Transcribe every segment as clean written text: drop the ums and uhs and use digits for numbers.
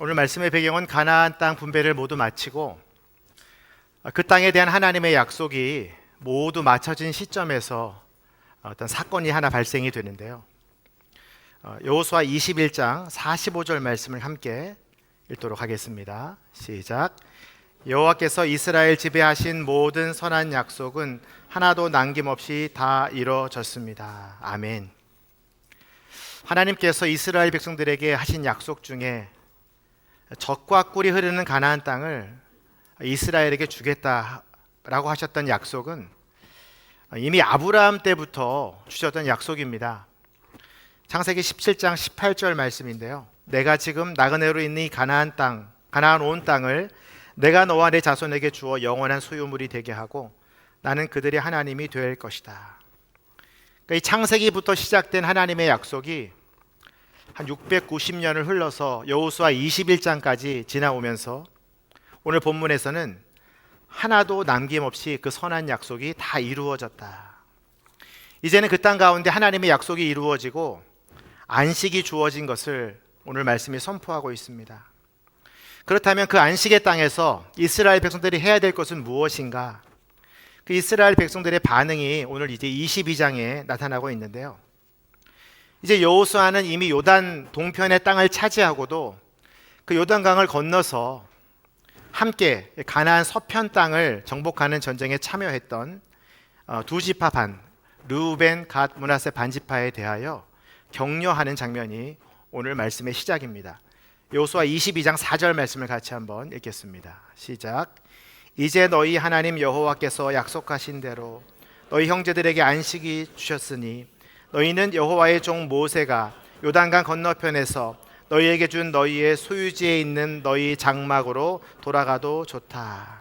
오늘 말씀의 배경은 가나안 땅 분배를 모두 마치고 그 땅에 대한 하나님의 약속이 모두 맞춰진 시점에서 어떤 사건이 하나 발생이 되는데요. 여호수아 21장 45절 말씀을 함께 읽도록 하겠습니다. 시작. 여호와께서 이스라엘 지배하신 모든 선한 약속은 하나도 남김없이 다 이루어졌습니다. 아멘. 하나님께서 이스라엘 백성들에게 하신 약속 중에 젖과 꿀이 흐르는 가나안 땅을 이스라엘에게 주겠다라고 하셨던 약속은 이미 아브라함 때부터 주셨던 약속입니다. 창세기 17장 18절 말씀인데요. 내가 지금 나그네로 있는 이 가나안 땅, 가나안 온 땅을 내가 너와 내 자손에게 주어 영원한 소유물이 되게 하고 나는 그들의 하나님이 될 것이다. 그러니까 이 창세기부터 시작된 하나님의 약속이 한 690년을 흘러서 여호수아 21장까지 지나오면서 오늘 본문에서는 하나도 남김없이 그 선한 약속이 다 이루어졌다. 이제는 그 땅 가운데 하나님의 약속이 이루어지고 안식이 주어진 것을 오늘 말씀이 선포하고 있습니다. 그렇다면 그 안식의 땅에서 이스라엘 백성들이 해야 될 것은 무엇인가? 그 이스라엘 백성들의 반응이 오늘 이제 22장에 나타나고 있는데요. 이제 여호수아는 이미 요단 동편의 땅을 차지하고도 그 요단강을 건너서 함께 가나안 서편 땅을 정복하는 전쟁에 참여했던 두 지파 반, 르우벤, 갓, 므낫세 반지파에 대하여 격려하는 장면이 오늘 말씀의 시작입니다. 여호수아 22장 4절 말씀을 같이 한번 읽겠습니다. 시작. 이제 너희 하나님 여호와께서 약속하신 대로 너희 형제들에게 안식이 주셨으니 너희는 여호와의 종 모세가 요단강 건너편에서 너희에게 준 너희의 소유지에 있는 너희 장막으로 돌아가도 좋다.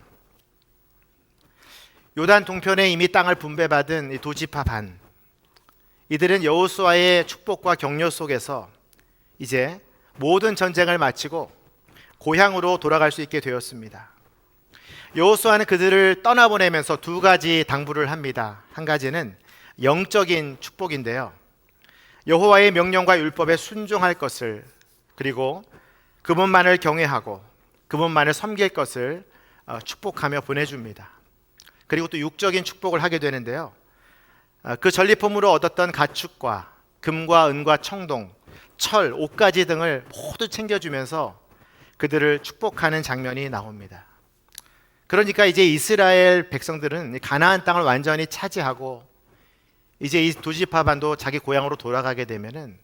요단 동편에 이미 땅을 분배받은 이 두 지파 반, 이들은 여호수아의 축복과 격려 속에서 이제 모든 전쟁을 마치고 고향으로 돌아갈 수 있게 되었습니다. 여호수아는 그들을 떠나보내면서 두 가지 당부를 합니다. 한 가지는 영적인 축복인데요. 여호와의 명령과 율법에 순종할 것을, 그리고 그분만을 경외하고 그분만을 섬길 것을 축복하며 보내줍니다. 그리고 또 육적인 축복을 하게 되는데요. 그 전리품으로 얻었던 가축과 금과 은과 청동, 철, 옷가지 등을 모두 챙겨주면서 그들을 축복하는 장면이 나옵니다. 그러니까 이제 이스라엘 백성들은 가나안 땅을 완전히 차지하고 이제 이 두 지파 반도 자기 고향으로 돌아가게 되면은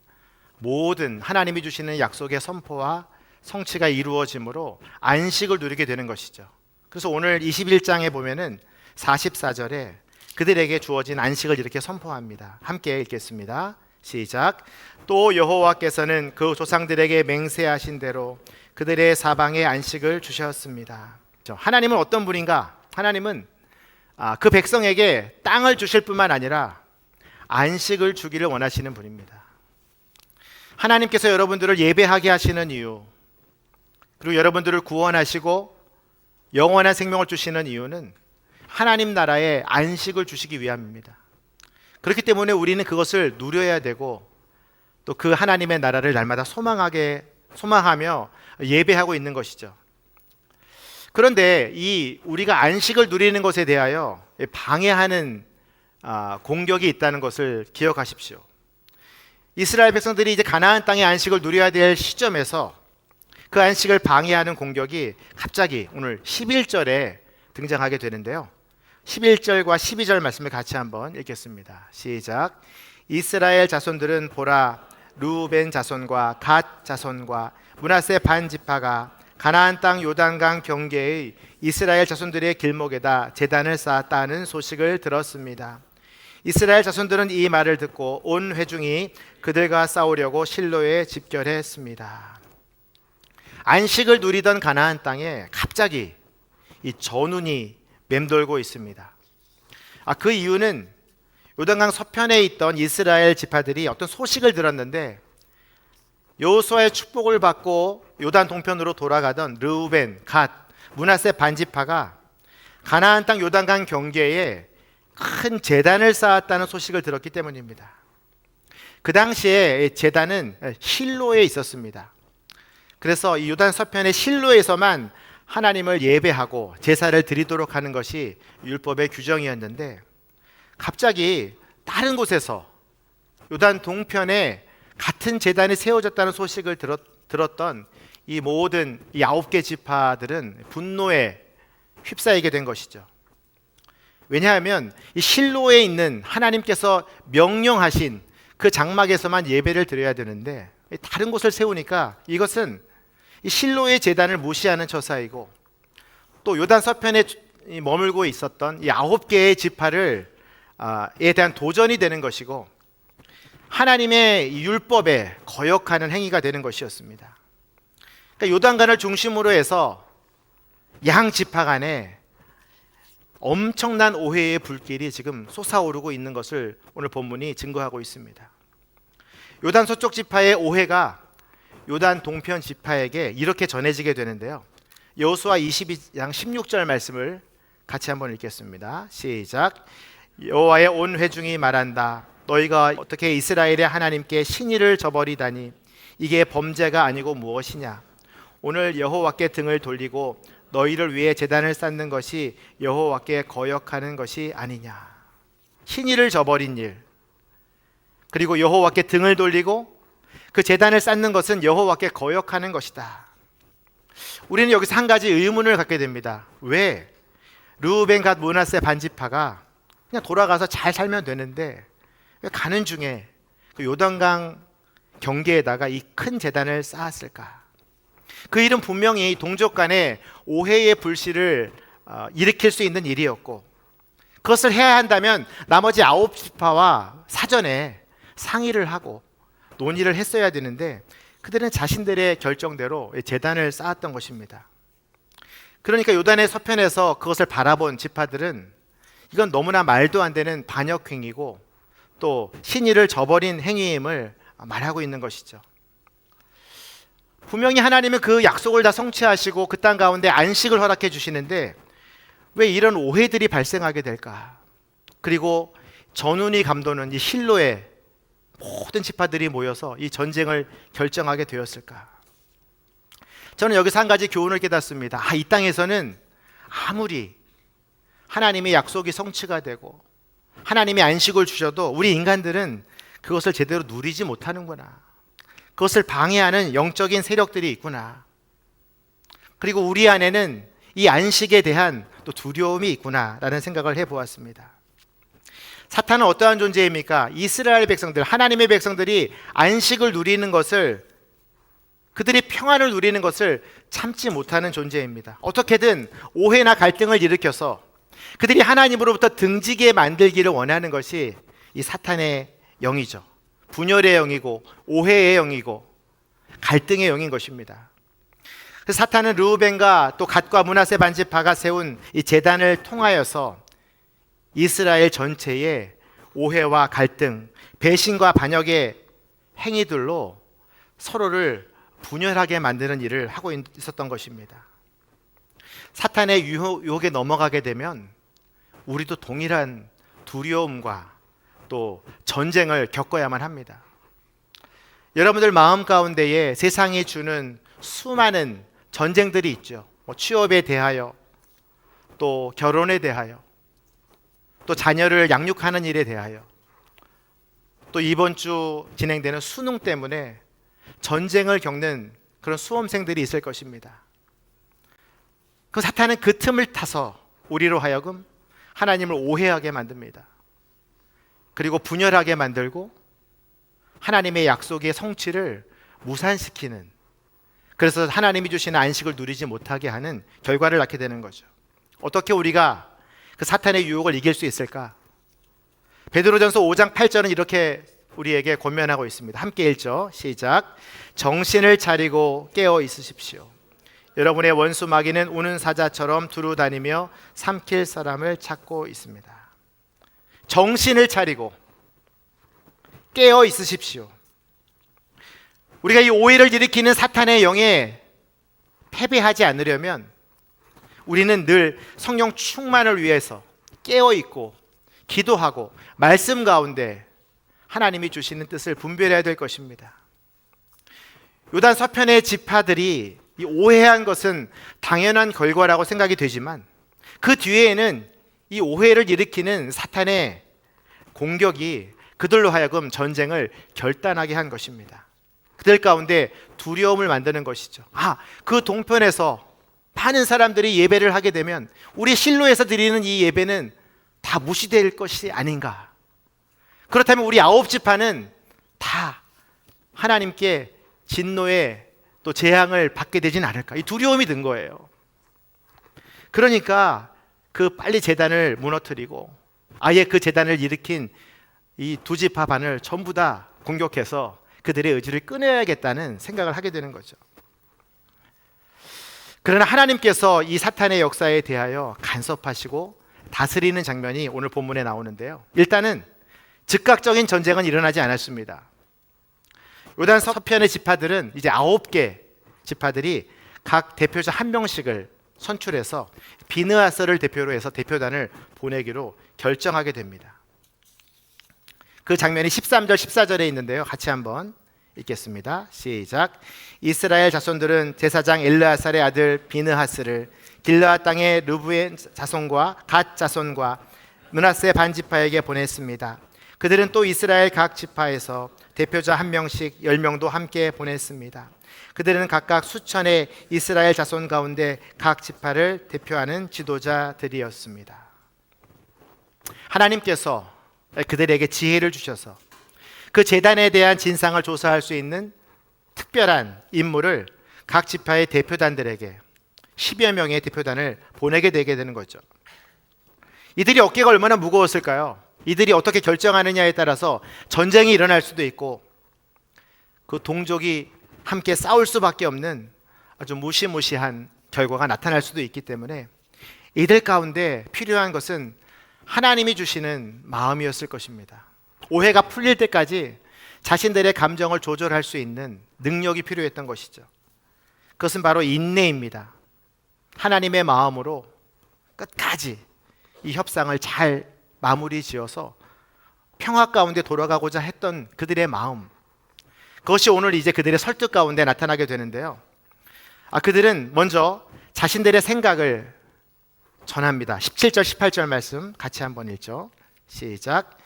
모든 하나님이 주시는 약속의 선포와 성취가 이루어지므로 안식을 누리게 되는 것이죠. 그래서 오늘 21장에 보면은 44절에 그들에게 주어진 안식을 이렇게 선포합니다. 함께 읽겠습니다. 시작. 또 여호와께서는 그 조상들에게 맹세하신 대로 그들의 사방에 안식을 주셨습니다. 하나님은 어떤 분인가? 하나님은 그 백성에게 땅을 주실 뿐만 아니라 안식을 주기를 원하시는 분입니다. 하나님께서 여러분들을 예배하게 하시는 이유, 그리고 여러분들을 구원하시고 영원한 생명을 주시는 이유는 하나님 나라에 안식을 주시기 위함입니다. 그렇기 때문에 우리는 그것을 누려야 되고 또 그 하나님의 나라를 날마다 소망하며 예배하고 있는 것이죠. 그런데 이 우리가 안식을 누리는 것에 대하여 방해하는 공격이 있다는 것을 기억하십시오. 이스라엘 백성들이 이제 가나안 땅의 안식을 누려야 될 시점에서 그 안식을 방해하는 공격이 갑자기 오늘 11절에 등장하게 되는데요. 11절과 12절 말씀을 같이 한번 읽겠습니다. 시작. 이스라엘 자손들은 보라, 르우벤 자손과 갓 자손과 므낫세 반 지파가 가나안 땅 요단강 경계의 이스라엘 자손들의 길목에다 제단을 쌓았다는 소식을 들었습니다. 이스라엘 자손들은 이 말을 듣고 온 회중이 그들과 싸우려고 실로에 집결했습니다. 안식을 누리던 가나안 땅에 갑자기 이 전운이 맴돌고 있습니다. 그 이유는 요단강 서편에 있던 이스라엘 지파들이 어떤 소식을 들었는데 여호수아의 축복을 받고 요단 동편으로 돌아가던 르우벤, 갓, 므낫세 반지파가 가나안 땅 요단강 경계에 큰 제단을 쌓았다는 소식을 들었기 때문입니다. 그 당시에 제단은 실로에 있었습니다. 그래서 이 요단 서편의 실로에서만 하나님을 예배하고 제사를 드리도록 하는 것이 율법의 규정이었는데, 갑자기 다른 곳에서 요단 동편에 같은 제단이 세워졌다는 소식을 들었던 이 모든 이 9개 지파들은 분노에 휩싸이게 된 것이죠. 왜냐하면 이 실로에 있는 하나님께서 명령하신 그 장막에서만 예배를 드려야 되는데, 다른 곳을 세우니까 이것은 이 실로의 제단을 무시하는 처사이고, 또 요단 서편에 머물고 있었던 이 9개의 지파를 에 대한 도전이 되는 것이고, 하나님의 율법에 거역하는 행위가 되는 것이었습니다. 그러니까 요단강을 중심으로 해서 양 지파 간에 엄청난 오해의 불길이 지금 솟아오르고 있는 것을 오늘 본문이 증거하고 있습니다. 요단 서쪽 지파의 오해가 요단 동편 지파에게 이렇게 전해지게 되는데요. 여호수아 22장 16절 말씀을 같이 한번 읽겠습니다. 시작. 여호와의 온 회중이 말한다. 너희가 어떻게 이스라엘의 하나님께 신의를 저버리다니 이게 범죄가 아니고 무엇이냐. 오늘 여호와께 등을 돌리고 너희를 위해 제단을 쌓는 것이 여호와께 거역하는 것이 아니냐. 신의를 저버린 일, 그리고 여호와께 등을 돌리고 그 제단을 쌓는 것은 여호와께 거역하는 것이다. 우리는 여기서 한 가지 의문을 갖게 됩니다. 왜 르우벤 갓 므낫세 반지파가 그냥 돌아가서 잘 살면 되는데 왜 가는 중에 그 요단강 경계에다가 이 큰 제단을 쌓았을까? 그 일은 분명히 동족 간의 오해의 불씨를 일으킬 수 있는 일이었고, 그것을 해야 한다면 나머지 9지파와 사전에 상의를 하고 논의를 했어야 되는데, 그들은 자신들의 결정대로 제단을 쌓았던 것입니다. 그러니까 요단의 서편에서 그것을 바라본 지파들은 이건 너무나 말도 안 되는 반역행위고 또 신의를 저버린 행위임을 말하고 있는 것이죠. 분명히 하나님은 그 약속을 다 성취하시고 그 땅 가운데 안식을 허락해 주시는데 왜 이런 오해들이 발생하게 될까? 그리고 전운이 감도는 이 실로에 모든 지파들이 모여서 이 전쟁을 결정하게 되었을까? 저는 여기서 한 가지 교훈을 깨닫습니다. 이 땅에서는 아무리 하나님의 약속이 성취가 되고 하나님의 안식을 주셔도 우리 인간들은 그것을 제대로 누리지 못하는구나. 그것을 방해하는 영적인 세력들이 있구나. 그리고 우리 안에는 이 안식에 대한 또 두려움이 있구나라는 생각을 해보았습니다. 사탄은 어떠한 존재입니까? 이스라엘 백성들, 하나님의 백성들이 안식을 누리는 것을, 그들이 평안을 누리는 것을 참지 못하는 존재입니다. 어떻게든 오해나 갈등을 일으켜서 그들이 하나님으로부터 등지게 만들기를 원하는 것이 이 사탄의 영이죠. 분열의 영이고 오해의 영이고 갈등의 영인 것입니다. 그래서 사탄은 르우벤과 또 갓과 므낫세 반지파가 세운 이 제단을 통하여서 이스라엘 전체의 오해와 갈등, 배신과 반역의 행위들로 서로를 분열하게 만드는 일을 하고 있었던 것입니다. 사탄의 유혹에 넘어가게 되면 우리도 동일한 두려움과 또 전쟁을 겪어야만 합니다. 여러분들 마음 가운데에 세상이 주는 수많은 전쟁들이 있죠. 취업에 대하여, 또 결혼에 대하여, 또 자녀를 양육하는 일에 대하여, 또 이번 주 진행되는 수능 때문에 전쟁을 겪는 그런 수험생들이 있을 것입니다. 그 사탄은 그 틈을 타서 우리로 하여금 하나님을 오해하게 만듭니다. 그리고 분열하게 만들고 하나님의 약속의 성취를 무산시키는, 그래서 하나님이 주시는 안식을 누리지 못하게 하는 결과를 낳게 되는 거죠. 어떻게 우리가 그 사탄의 유혹을 이길 수 있을까? 베드로전서 5장 8절은 이렇게 우리에게 권면하고 있습니다. 함께 읽죠. 시작. 정신을 차리고 깨어 있으십시오. 여러분의 원수 마귀는 우는 사자처럼 두루 다니며 삼킬 사람을 찾고 있습니다. 정신을 차리고 깨어 있으십시오. 우리가 이 오해를 일으키는 사탄의 영에 패배하지 않으려면 우리는 늘 성령 충만을 위해서 깨어 있고 기도하고 말씀 가운데 하나님이 주시는 뜻을 분별해야 될 것입니다. 요단 서편의 지파들이 이 오해한 것은 당연한 결과라고 생각이 되지만 그 뒤에는 이 오해를 일으키는 사탄의 공격이 그들로 하여금 전쟁을 결단하게 한 것입니다. 그들 가운데 두려움을 만드는 것이죠. 그 동편에서 많은 사람들이 예배를 하게 되면 우리 실로에서 드리는 이 예배는 다 무시될 것이 아닌가. 그렇다면 우리 9지파는 다 하나님께 진노의 또 재앙을 받게 되진 않을까. 이 두려움이 든 거예요. 그러니까 빨리 제단을 무너뜨리고 아예 그 제단을 일으킨 이 두 지파 반을 전부 다 공격해서 그들의 의지를 끊어야겠다는 생각을 하게 되는 거죠. 그러나 하나님께서 이 사탄의 역사에 대하여 간섭하시고 다스리는 장면이 오늘 본문에 나오는데요. 일단은 즉각적인 전쟁은 일어나지 않았습니다. 요단 서편의 지파들은 이제 9개 지파들이 각 대표자 한 명씩을 선출해서 비느하스를 대표로 해서 대표단을 보내기로 결정하게 됩니다. 그 장면이 13절 14절에 있는데요. 같이 한번 읽겠습니다. 시작. 이스라엘 자손들은 제사장 엘르아살의 아들 비느하스를 길르앗 땅의 르브엔 자손과 갓 자손과 므낫세 반지파에게 보냈습니다. 그들은 또 이스라엘 각 지파에서 대표자 한 명씩 10명도 함께 보냈습니다. 그들은 각각 수천의 이스라엘 자손 가운데 각 지파를 대표하는 지도자들이었습니다. 하나님께서 그들에게 지혜를 주셔서 그 제단에 대한 진상을 조사할 수 있는 특별한 임무를 각 지파의 대표단들에게 10여 명의 대표단을 보내게 되게 되는 거죠. 이들이 어깨가 얼마나 무거웠을까요? 이들이 어떻게 결정하느냐에 따라서 전쟁이 일어날 수도 있고 그 동족이 함께 싸울 수밖에 없는 아주 무시무시한 결과가 나타날 수도 있기 때문에 이들 가운데 필요한 것은 하나님이 주시는 마음이었을 것입니다. 오해가 풀릴 때까지 자신들의 감정을 조절할 수 있는 능력이 필요했던 것이죠. 그것은 바로 인내입니다. 하나님의 마음으로 끝까지 이 협상을 잘 마무리 지어서 평화 가운데 돌아가고자 했던 그들의 마음, 그것이 오늘 이제 그들의 설득 가운데 나타나게 되는데요. 그들은 먼저 자신들의 생각을 전합니다. 17절 18절 말씀 같이 한번 읽죠. 시작.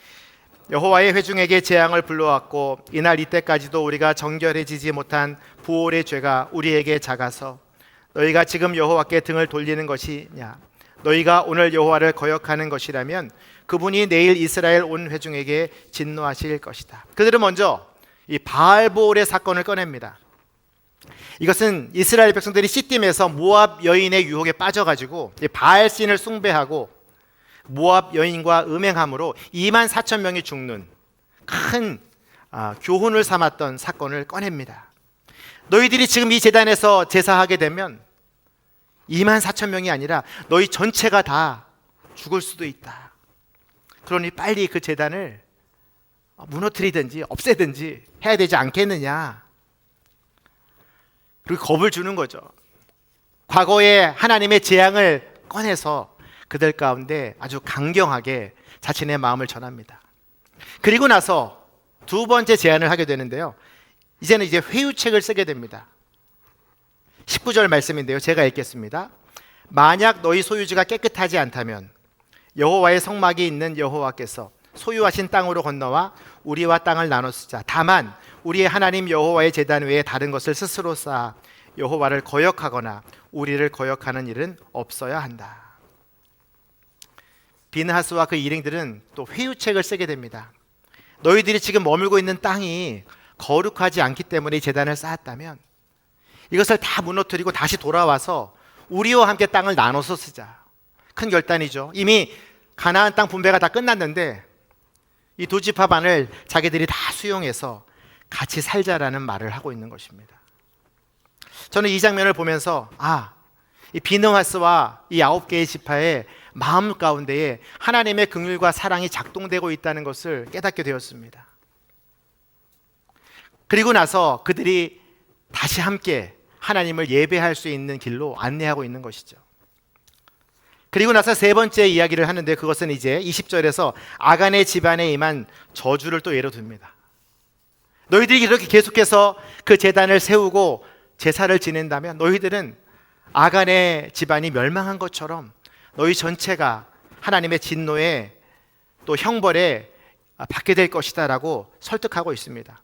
여호와의 회중에게 재앙을 불러왔고 이날 이때까지도 우리가 정결해지지 못한 부올의 죄가 우리에게 작아서 너희가 지금 여호와께 등을 돌리는 것이냐. 너희가 오늘 여호와를 거역하는 것이라면 그분이 내일 이스라엘 온 회중에게 진노하실 것이다. 그들은 먼저 이 바알보올의 사건을 꺼냅니다. 이것은 이스라엘 백성들이 시딤에서 모압 여인의 유혹에 빠져가지고 바알신을 숭배하고 모압 여인과 음행함으로 2만 4천 명이 죽는 큰 교훈을 삼았던 사건을 꺼냅니다. 너희들이 지금 이 제단에서 제사하게 되면 2만 4천 명이 아니라 너희 전체가 다 죽을 수도 있다. 그러니 빨리 그 제단을 무너뜨리든지 없애든지 해야 되지 않겠느냐. 그리고 겁을 주는 거죠. 과거에 하나님의 재앙을 꺼내서 그들 가운데 아주 강경하게 자신의 마음을 전합니다. 그리고 나서 두 번째 제안을 하게 되는데요. 이제는 회유책을 쓰게 됩니다. 19절 말씀인데요. 제가 읽겠습니다. 만약 너희 소유지가 깨끗하지 않다면 여호와의 성막이 있는 여호와께서 소유하신 땅으로 건너와 우리와 땅을 나눠 쓰자. 다만 우리의 하나님 여호와의 제단 외에 다른 것을 스스로 쌓아 여호와를 거역하거나 우리를 거역하는 일은 없어야 한다. 비느하스와 그 일행들은 또 회유책을 쓰게 됩니다. 너희들이 지금 머물고 있는 땅이 거룩하지 않기 때문에 이 제단을 쌓았다면 이것을 다 무너뜨리고 다시 돌아와서 우리와 함께 땅을 나눠서 쓰자. 큰 결단이죠. 이미 가나안 땅 분배가 다 끝났는데 이 두 지파 반을 자기들이 다 수용해서 같이 살자라는 말을 하고 있는 것입니다. 저는 이 장면을 보면서 이 비느하스와 이 9개의 지파의 마음 가운데에 하나님의 긍휼과 사랑이 작동되고 있다는 것을 깨닫게 되었습니다. 그리고 나서 그들이 다시 함께 하나님을 예배할 수 있는 길로 안내하고 있는 것이죠. 그리고 나서 세 번째 이야기를 하는데 그것은 이제 20절에서 아간의 집안에 임한 저주를 또 예로 듭니다. 너희들이 이렇게 계속해서 그 제단을 세우고 제사를 지낸다면 너희들은 아간의 집안이 멸망한 것처럼 너희 전체가 하나님의 진노에 또 형벌에 받게 될 것이다 라고 설득하고 있습니다.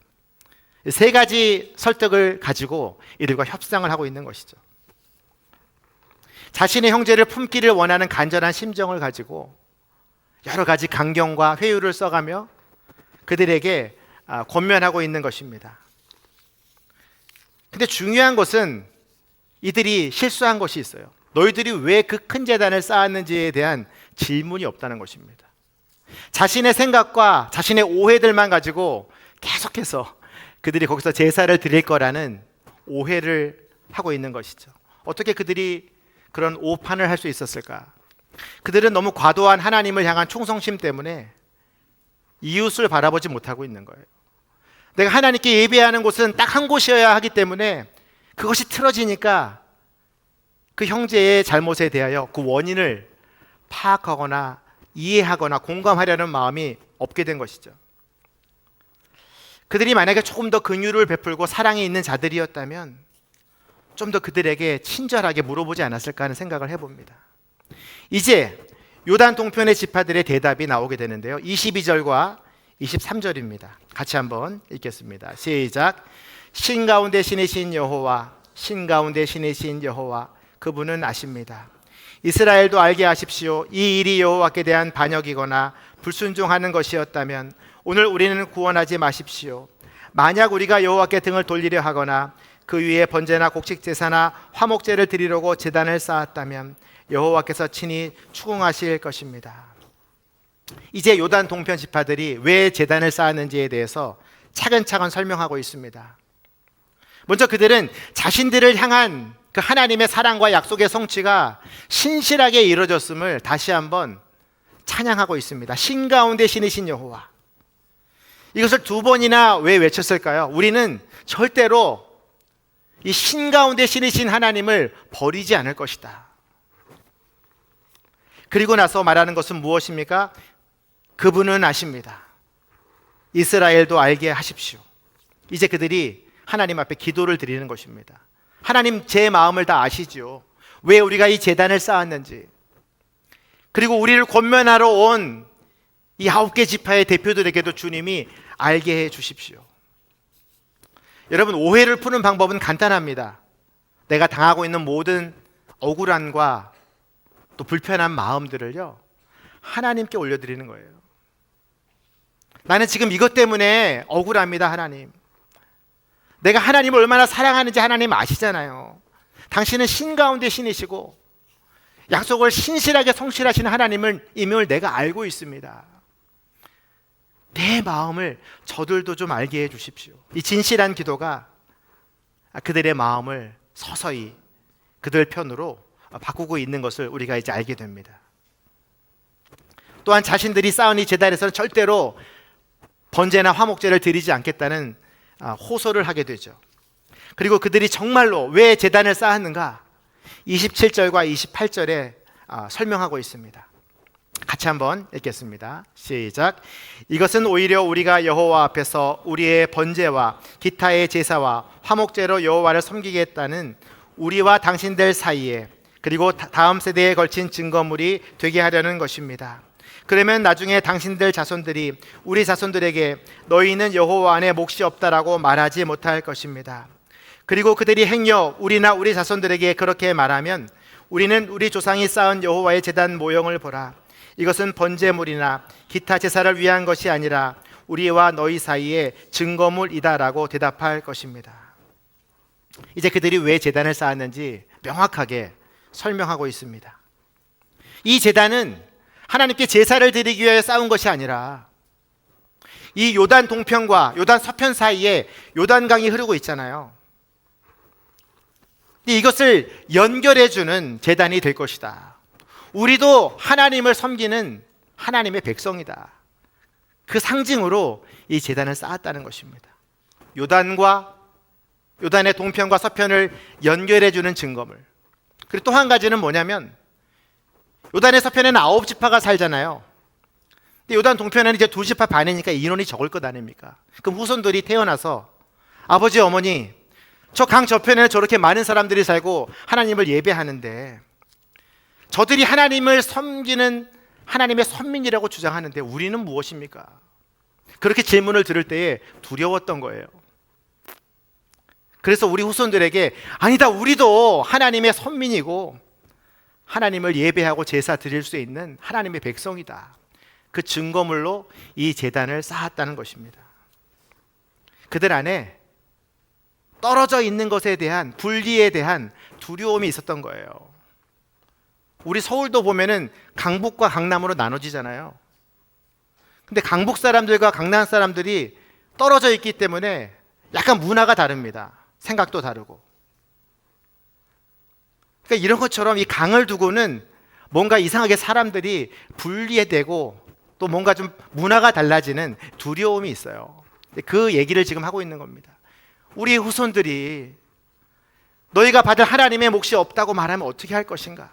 세 가지 설득을 가지고 이들과 협상을 하고 있는 것이죠. 자신의 형제를 품기를 원하는 간절한 심정을 가지고 여러 가지 강경과 회유를 써가며 그들에게 권면하고 있는 것입니다. 근데 중요한 것은 이들이 실수한 것이 있어요. 너희들이 왜 그 큰 제단을 쌓았는지에 대한 질문이 없다는 것입니다. 자신의 생각과 자신의 오해들만 가지고 계속해서 그들이 거기서 제사를 드릴 거라는 오해를 하고 있는 것이죠. 어떻게 그들이 그런 오판을 할 수 있었을까? 그들은 너무 과도한 하나님을 향한 충성심 때문에 이웃을 바라보지 못하고 있는 거예요. 내가 하나님께 예배하는 곳은 딱 한 곳이어야 하기 때문에 그것이 틀어지니까 그 형제의 잘못에 대하여 그 원인을 파악하거나 이해하거나 공감하려는 마음이 없게 된 것이죠. 그들이 만약에 조금 더 긍휼을 베풀고 사랑이 있는 자들이었다면 좀 더 그들에게 친절하게 물어보지 않았을까 하는 생각을 해봅니다. 이제 요단 동편의 지파들의 대답이 나오게 되는데요. 22절과 23절입니다. 같이 한번 읽겠습니다. 시작. 신 가운데 신이신 여호와, 신 가운데 신이신 여호와, 그분은 아십니다. 이스라엘도 알게 하십시오. 이 일이 여호와께 대한 반역이거나 불순종하는 것이었다면 오늘 우리는 구원하지 마십시오. 만약 우리가 여호와께 등을 돌리려 하거나 그 위에 번제나 곡식 제사나 화목제를 드리려고 제단을 쌓았다면 여호와께서 친히 추궁하실 것입니다. 이제 요단 동편 지파들이 왜 제단을 쌓았는지에 대해서 차근차근 설명하고 있습니다. 먼저 그들은 자신들을 향한 그 하나님의 사랑과 약속의 성취가 신실하게 이루어졌음을 다시 한번 찬양하고 있습니다. 신 가운데 신이신 여호와. 이것을 두 번이나 왜 외쳤을까요? 우리는 절대로 이 신 가운데 신이신 하나님을 버리지 않을 것이다. 그리고 나서 말하는 것은 무엇입니까? 그분은 아십니다. 이스라엘도 알게 하십시오. 이제 그들이 하나님 앞에 기도를 드리는 것입니다. 하나님, 제 마음을 다 아시죠. 왜 우리가 이 제단을 쌓았는지, 그리고 우리를 권면하러 온 이 9개 지파의 대표들에게도 주님이 알게 해 주십시오. 여러분, 오해를 푸는 방법은 간단합니다. 내가 당하고 있는 모든 억울함과 또 불편한 마음들을요, 하나님께 올려드리는 거예요. 나는 지금 이것 때문에 억울합니다, 하나님. 내가 하나님을 얼마나 사랑하는지 하나님 아시잖아요. 당신은 신 가운데 신이시고 약속을 신실하게 성실하시는 하나님임을 내가 알고 있습니다. 내 마음을 저들도 좀 알게 해 주십시오. 이 진실한 기도가 그들의 마음을 서서히 그들 편으로 바꾸고 있는 것을 우리가 이제 알게 됩니다. 또한 자신들이 쌓은 이 제단에서는 절대로 번제나 화목제를 드리지 않겠다는 호소를 하게 되죠. 그리고 그들이 정말로 왜 제단을 쌓았는가 27절과 28절에 설명하고 있습니다. 같이 한번 읽겠습니다. 시작. 이것은 오히려 우리가 여호와 앞에서 우리의 번제와 기타의 제사와 화목제로 여호와를 섬기겠다는 우리와 당신들 사이에 그리고 다음 세대에 걸친 증거물이 되게 하려는 것입니다. 그러면 나중에 당신들 자손들이 우리 자손들에게 너희는 여호와 안에 몫이 없다라고 말하지 못할 것입니다. 그리고 그들이 행여 우리나 우리 자손들에게 그렇게 말하면 우리는 우리 조상이 쌓은 여호와의 제단 모형을 보라. 이것은 번제물이나 기타 제사를 위한 것이 아니라 우리와 너희 사이에 증거물이다라고 대답할 것입니다. 이제 그들이 왜 제단을 쌓았는지 명확하게 설명하고 있습니다. 이 제단은 하나님께 제사를 드리기 위해 쌓은 것이 아니라 이 요단 동편과 요단 서편 사이에 요단강이 흐르고 있잖아요. 이것을 연결해주는 제단이 될 것이다. 우리도 하나님을 섬기는 하나님의 백성이다. 그 상징으로 이 제단을 쌓았다는 것입니다. 요단의 동편과 서편을 연결해주는 증거물. 그리고 또 한 가지는 뭐냐면 요단의 서편에는 9지파가 살잖아요. 근데 요단 동편에는 이제 두 지파 반이니까 인원이 적을 것 아닙니까? 그럼 후손들이 태어나서 아버지 어머니 저 강 저편에는 저렇게 많은 사람들이 살고 하나님을 예배하는데 저들이 하나님을 섬기는 하나님의 선민이라고 주장하는데 우리는 무엇입니까? 그렇게 질문을 들을 때에 두려웠던 거예요. 그래서 우리 후손들에게 아니다, 우리도 하나님의 선민이고 하나님을 예배하고 제사 드릴 수 있는 하나님의 백성이다. 그 증거물로 이 제단을 쌓았다는 것입니다. 그들 안에 떨어져 있는 것에 대한 분리에 대한 두려움이 있었던 거예요. 우리 서울도 보면은 강북과 강남으로 나눠지잖아요. 근데 강북 사람들과 강남 사람들이 떨어져 있기 때문에 약간 문화가 다릅니다. 생각도 다르고. 그러니까 이런 것처럼 이 강을 두고는 뭔가 이상하게 사람들이 분리되고 또 뭔가 좀 문화가 달라지는 두려움이 있어요. 그 얘기를 지금 하고 있는 겁니다. 우리 후손들이 너희가 받을 하나님의 몫이 없다고 말하면 어떻게 할 것인가?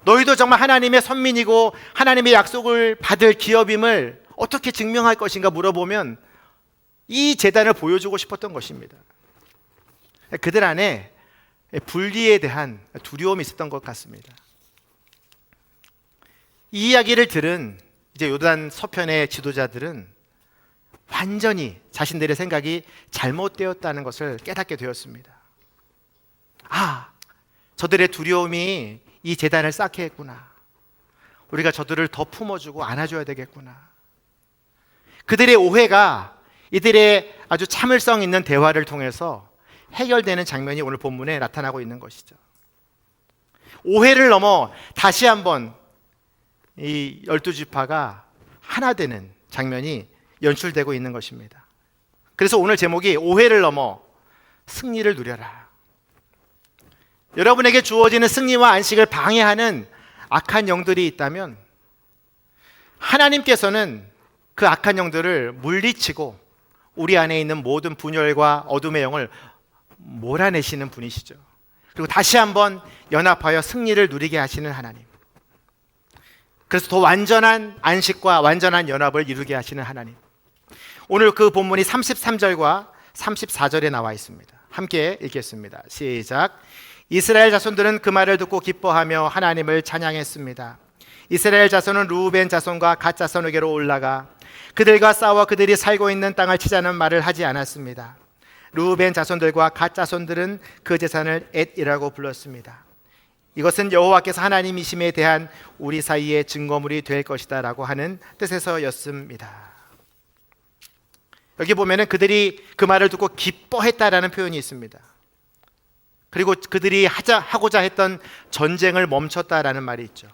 너희도 정말 하나님의 선민이고 하나님의 약속을 받을 기업임을 어떻게 증명할 것인가 물어보면 이 제단을 보여주고 싶었던 것입니다. 그들 안에 분리에 대한 두려움이 있었던 것 같습니다. 이 이야기를 들은 이제 요단 서편의 지도자들은 완전히 자신들의 생각이 잘못되었다는 것을 깨닫게 되었습니다. 아, 저들의 두려움이 이 제단을 쌓게 했구나. 우리가 저들을 더 품어주고 안아줘야 되겠구나. 그들의 오해가 이들의 아주 참을성 있는 대화를 통해서 해결되는 장면이 오늘 본문에 나타나고 있는 것이죠. 오해를 넘어 다시 한번 이 12지파가 하나 되는 장면이 연출되고 있는 것입니다. 그래서 오늘 제목이 오해를 넘어 승리를 누려라. 여러분에게 주어지는 승리와 안식을 방해하는 악한 영들이 있다면 하나님께서는 그 악한 영들을 물리치고 우리 안에 있는 모든 분열과 어둠의 영을 몰아내시는 분이시죠. 그리고 다시 한번 연합하여 승리를 누리게 하시는 하나님. 그래서 더 완전한 안식과 완전한 연합을 이루게 하시는 하나님. 오늘 그 본문이 33절과 34절에 나와 있습니다. 함께 읽겠습니다. 시작. 이스라엘 자손들은 그 말을 듣고 기뻐하며 하나님을 찬양했습니다. 이스라엘 자손은 르우벤 자손과 갓 자손에게로 올라가 그들과 싸워 그들이 살고 있는 땅을 치자는 말을 하지 않았습니다. 르우벤 자손들과 갓 자손들은 그 제산을 엣이라고 불렀습니다. 이것은 여호와께서 하나님이심에 대한 우리 사이의 증거물이 될 것이다 라고 하는 뜻에서였습니다. 여기 보면은 그들이 그 말을 듣고 기뻐했다라는 표현이 있습니다. 그리고 그들이 하고자 했던 전쟁을 멈췄다라는 말이 있죠.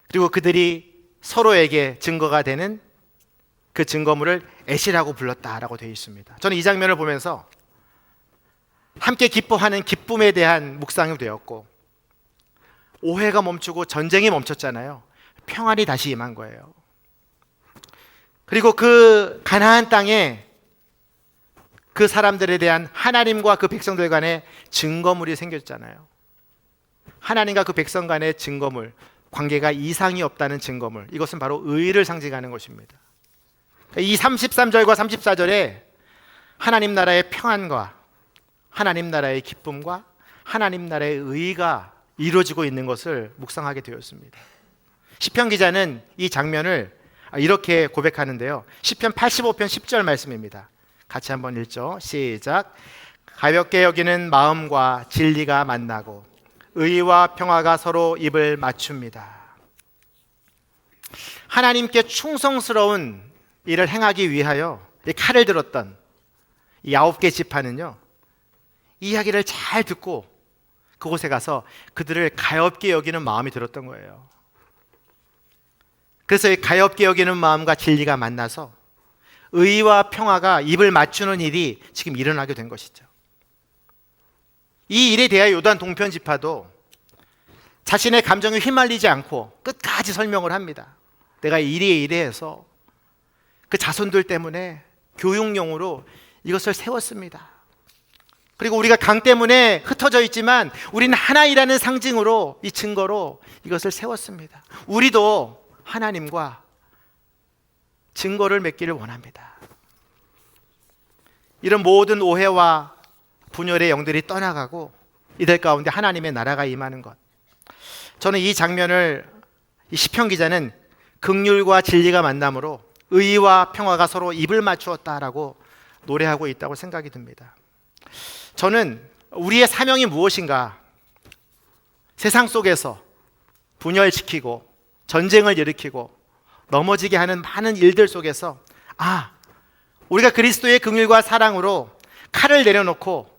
그리고 그들이 서로에게 증거가 되는 그 증거물을 엣이라고 불렀다라고 되어 있습니다. 저는 이 장면을 보면서 함께 기뻐하는 기쁨에 대한 묵상이 되었고, 오해가 멈추고 전쟁이 멈췄잖아요. 평안이 다시 임한 거예요. 그리고 그 가나안 땅에 그 사람들에 대한 하나님과 그 백성들 간의 증거물이 생겼잖아요. 하나님과 그 백성 간의 증거물, 관계가 이상이 없다는 증거물, 이것은 바로 의를 상징하는 것입니다. 이 33절과 34절에 하나님 나라의 평안과 하나님 나라의 기쁨과 하나님 나라의 의가 이루어지고 있는 것을 묵상하게 되었습니다. 시편 기자는 이 장면을 이렇게 고백하는데요. 시편 85편 10절 말씀입니다. 같이 한번 읽죠. 시작. 가볍게 여기는 마음과 진리가 만나고 의와 평화가 서로 입을 맞춥니다. 하나님께 충성스러운 일을 행하기 위하여 이 칼을 들었던 이 9개 지파는요, 이 이야기를 잘 듣고 그곳에 가서 그들을 가엾게 여기는 마음이 들었던 거예요. 그래서 이 가엾게 여기는 마음과 진리가 만나서 의와 평화가 입을 맞추는 일이 지금 일어나게 된 것이죠. 이 일에 대하여 요단 동편 지파도 자신의 감정에 휘말리지 않고 끝까지 설명을 합니다. 내가 이래서 그 자손들 때문에 교육용으로 이것을 세웠습니다. 그리고 우리가 강 때문에 흩어져 있지만 우리는 하나이라는 상징으로, 이 증거로 이것을 세웠습니다. 우리도 하나님과 증거를 맺기를 원합니다. 이런 모든 오해와 분열의 영들이 떠나가고 이들 가운데 하나님의 나라가 임하는 것. 저는 이 장면을 이 시편 기자는 긍휼과 진리가 만남으로 의와 평화가 서로 입을 맞추었다라고 노래하고 있다고 생각이 듭니다. 저는 우리의 사명이 무엇인가? 세상 속에서 분열시키고 전쟁을 일으키고 넘어지게 하는 많은 일들 속에서 우리가 그리스도의 긍휼과 사랑으로 칼을 내려놓고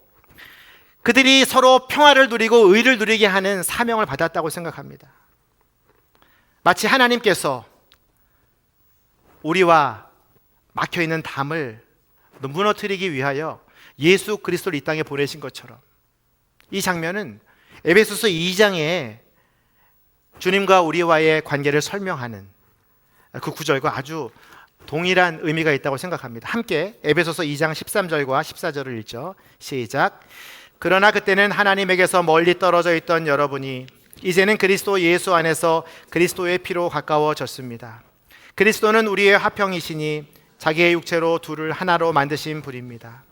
그들이 서로 평화를 누리고 의를 누리게 하는 사명을 받았다고 생각합니다. 마치 하나님께서 우리와 막혀있는 담을 무너뜨리기 위하여 예수 그리스도를 이 땅에 보내신 것처럼, 이 장면은 에베소서 2장에 주님과 우리와의 관계를 설명하는 그 구절과 아주 동일한 의미가 있다고 생각합니다. 함께 에베소서 2장 13절과 14절을 읽죠. 시작. 그러나 그때는 하나님에게서 멀리 떨어져 있던 여러분이 이제는 그리스도 예수 안에서 그리스도의 피로 가까워졌습니다. 그리스도는 우리의 화평이시니 자기의 육체로 둘을 하나로 만드신 분입니다.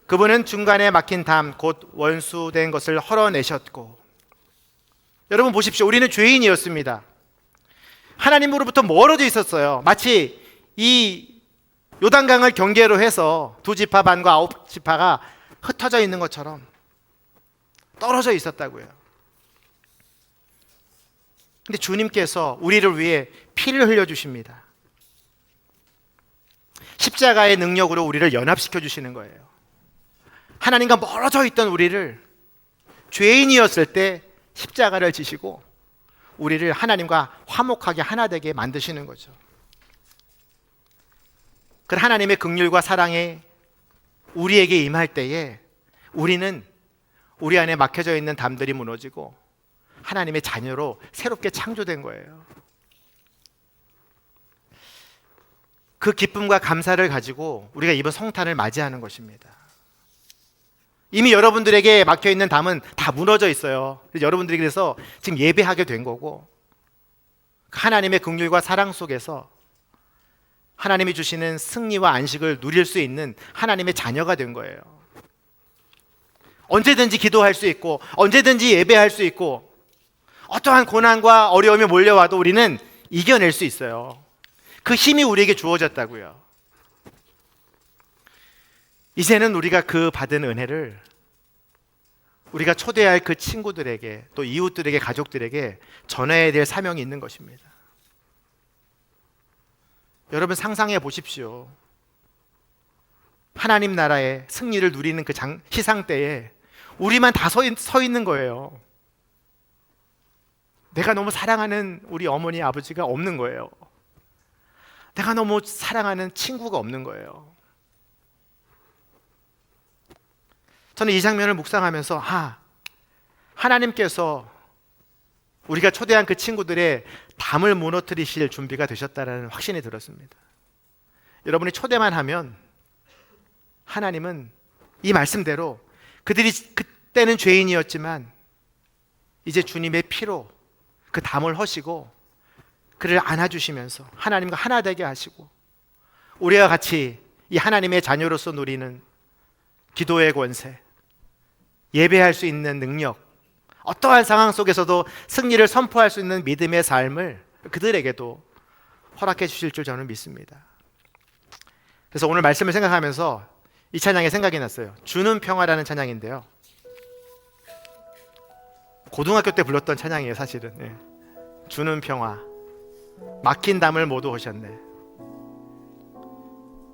그분은 중간에 막힌 담, 곧 원수된 것을 헐어내셨고, 여러분 보십시오. 우리는 죄인이었습니다. 하나님으로부터 멀어져 있었어요. 마치 이 요단강을 경계로 해서 두 지파 반과 아홉 지파가 흩어져 있는 것처럼 떨어져 있었다고요. 근데 주님께서 우리를 위해 피를 흘려주십니다. 십자가의 능력으로 우리를 연합시켜 주시는 거예요. 하나님과 멀어져 있던 우리를, 죄인이었을 때 십자가를 지시고 우리를 하나님과 화목하게 하나 되게 만드시는 거죠. 그 하나님의 긍휼과 사랑이 우리에게 임할 때에 우리는 우리 안에 막혀져 있는 담들이 무너지고 하나님의 자녀로 새롭게 창조된 거예요. 그 기쁨과 감사를 가지고 우리가 이번 성탄을 맞이하는 것입니다. 이미 여러분들에게 막혀있는 담은 다 무너져 있어요. 여러분들이 그래서 지금 예배하게 된 거고, 하나님의 긍휼과 사랑 속에서 하나님이 주시는 승리와 안식을 누릴 수 있는 하나님의 자녀가 된 거예요. 언제든지 기도할 수 있고 언제든지 예배할 수 있고 어떠한 고난과 어려움이 몰려와도 우리는 이겨낼 수 있어요. 그 힘이 우리에게 주어졌다고요. 이제는 우리가 그 받은 은혜를 우리가 초대할 그 친구들에게, 또 이웃들에게, 가족들에게 전해야 될 사명이 있는 것입니다. 여러분 상상해 보십시오. 하나님 나라의 승리를 누리는 그 시상 때에 우리만 다 서 있는 거예요. 내가 너무 사랑하는 우리 어머니 아버지가 없는 거예요. 내가 너무 사랑하는 친구가 없는 거예요. 저는 이 장면을 묵상하면서 하나님께서 우리가 초대한 그 친구들의 담을 무너뜨리실 준비가 되셨다는 확신이 들었습니다. 여러분이 초대만 하면 하나님은 이 말씀대로 그들이 그때는 죄인이었지만 이제 주님의 피로 그 담을 허시고 그를 안아주시면서 하나님과 하나 되게 하시고 우리와 같이 이 하나님의 자녀로서 누리는 기도의 권세, 예배할 수 있는 능력, 어떠한 상황 속에서도 승리를 선포할 수 있는 믿음의 삶을 그들에게도 허락해 주실 줄 저는 믿습니다. 그래서 오늘 말씀을 생각하면서 이 찬양이 생각이 났어요. 주는 평화라는 찬양인데요, 고등학교 때 불렀던 찬양이에요. 사실은 주는 평화, 막힌 담을 모두 허셨네.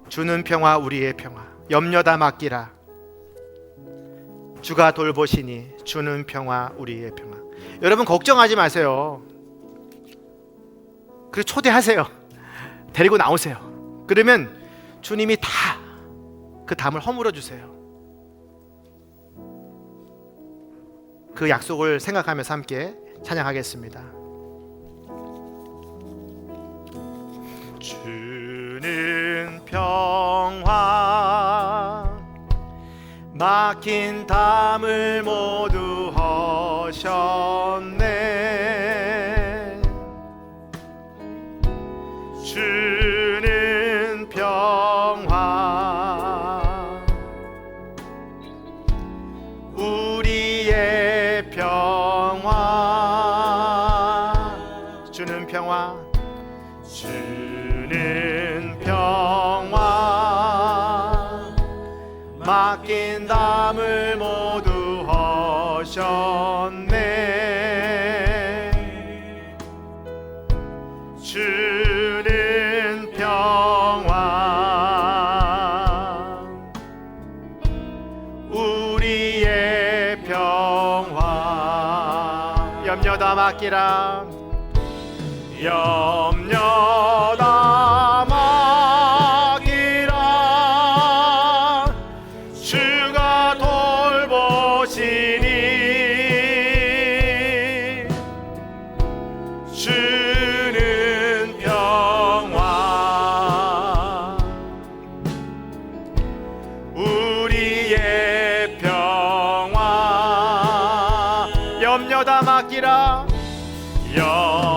주는 평화, 우리의 평화, 염려 다 맡기라. 주가 돌보시니 주는 평화, 우리의 평화. 여러분 걱정하지 마세요. 그리고 초대하세요. 데리고 나오세요. 그러면 주님이 다 그 담을 허물어 주세요. 그 약속을 생각하면서 함께 찬양하겠습니다. 주는 평화, 막힌 담을 모두 허셨네. 우리의 평화 주는 평화 주는 평화 맡긴 담을 모두 허셨네 주는 평화 우리의 평화 염려 다 맡기라 염려 다 맡기라 주가 돌보시니 주는 평화 우리의 평화 염려 다 맡기라 염려